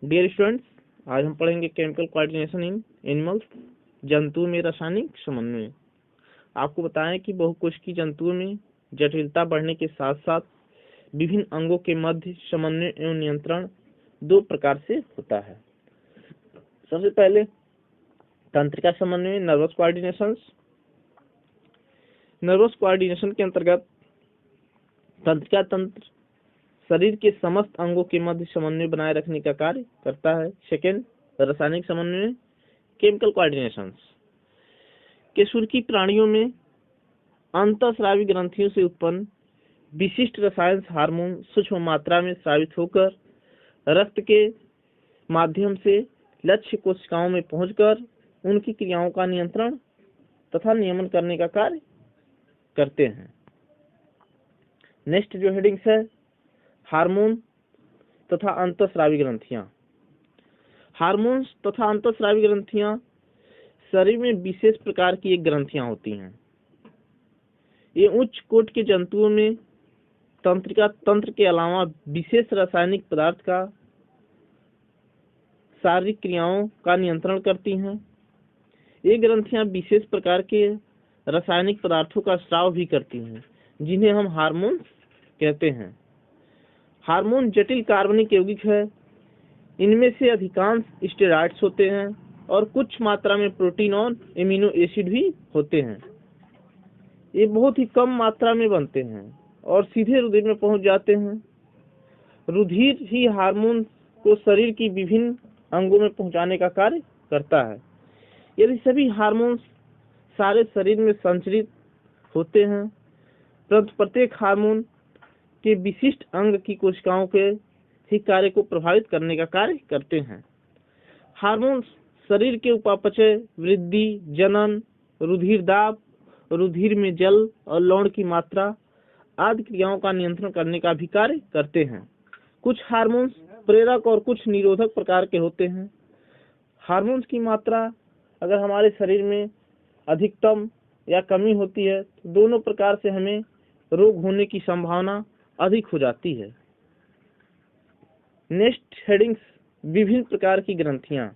Dear students, आज हम पढ़ेंगे केमिकल कोऑर्डिनेशन इन एनिमल्स, जंतुओं में रासायनिक समन्वय। आपको बताएं कि बहुकोशिकीय जंतुओं में जटिलता बढ़ने के साथ साथ विभिन्न अंगों के मध्य समन्वय एवं नियंत्रण दो प्रकार से होता है। सबसे पहले तंत्रिका समन्वय, नर्वस कोऑर्डिनेशन। नर्वस कोऑर्डिनेशन के अंतर्गत तंत्रिका तंत्र शरीर के समस्त अंगों के मध्य समन्वय बनाए रखने का कार्य करता है। सेकेंड, रासायनिक समन्वय, केमिकल कोऑर्डिनेशन। केशुरकी प्राणियों में अंतःस्रावी ग्रंथियों से उत्पन्न विशिष्ट रसायन हार्मोन सूक्ष्म मात्रा में स्रावित होकर रक्त के माध्यम से लक्ष्य कोशिकाओं में पहुंचकर उनकी क्रियाओं का नियंत्रण तथा नियमन करने का कार्य करते हैं। नेक्स्ट जो हेडिंग्स है, हार्मोन तथा अंतःस्रावी ग्रंथियां। हार्मोन्स तथा अंतःस्रावी ग्रंथियां शरीर में विशेष प्रकार की एक ग्रंथियां होती हैं। ये उच्च कोटि के जंतुओं में तंत्रिका तंत्र के अलावा विशेष रासायनिक पदार्थ का शारीरिक क्रियाओं का नियंत्रण करती हैं। ये ग्रंथियां विशेष प्रकार के रासायनिक पदार्थों का स्राव भी करती हैं, जिन्हें हम हार्मोन्स कहते हैं। हार्मोन जटिल कार्बनिक यौगिक है। इनमें से अधिकांश स्टेरॉइड्स होते हैं और कुछ मात्रा में प्रोटीन और एमिनो एसिड भी होते हैं। ये बहुत ही कम मात्रा में बनते हैं और सीधे रुधिर में पहुंच जाते हैं। रुधिर ही हार्मोन को शरीर की विभिन्न अंगों में पहुंचाने का कार्य करता है। यदि सभी हार्मोन्स सारे शरीर में संचरित होते हैं, परंतु प्रत्येक हार्मोन के विशिष्ट अंग की कोशिकाओं के ही कार्य को प्रभावित करने का कार्य करते हैं। हार्मोन शरीर के उपापचय, वृद्धि, जनन, रुधिर दाब, रुधिर में जल और लवण की मात्रा आदि क्रियाओं का नियंत्रण करने का भी कार्य करते हैं। कुछ हार्मोन्स प्रेरक और कुछ निरोधक प्रकार के होते हैं। हार्मोन्स की मात्रा अगर हमारे शरीर में अधिकतम या कमी होती है तो दोनों प्रकार से हमें रोग होने की संभावना अधिक हो जाती है। नेक्स्ट हेडिंग्स, विभिन्न प्रकार की ग्रंथियां,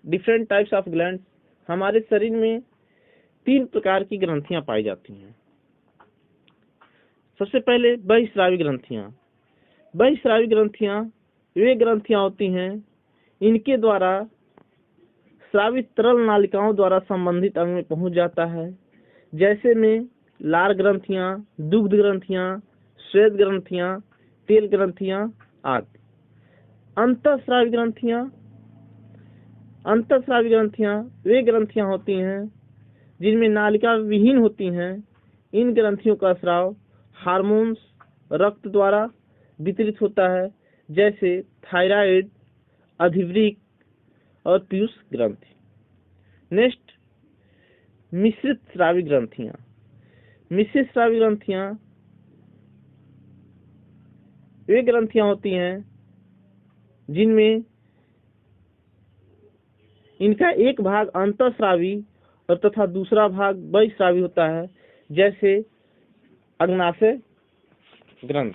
डिफरेंट टाइप्स ऑफ ग्लैंड्स। हमारे शरीर में 3 प्रकार की ग्रंथियां पाई जाती हैं। सबसे पहले बहिस्रावी ग्रंथियां। बहिस्रावी ग्रंथियां वे ग्रंथियां होती हैं इनके द्वारा स्रावित तरल नालिकाओं द्वारा संबंधित अंग में पहुंच जाता है, जैसे में लार ग्रंथियां, दुग्ध ग्रंथियां, श्वेत ग्रंथियां, तेल ग्रंथियां आदि। अंतःस्रावी ग्रंथियां वे ग्रंथियां होती हैं जिनमें नालिका विहीन होती हैं। इन ग्रंथियों का स्राव हार्मोन्स रक्त द्वारा वितरित होता है, जैसे थायराइड, अधिवृक्क और पीयूष ग्रंथि। नेक्स्ट, मिश्रित स्रावी ग्रंथियां। मिश्रित स्रावी ग्रंथियां वे ग्रंथियां होती हैं जिनमें इनका एक भाग अंतःस्रावी और तथा दूसरा भाग बहिस्रावी होता है, जैसे अग्नाशय ग्रंथ।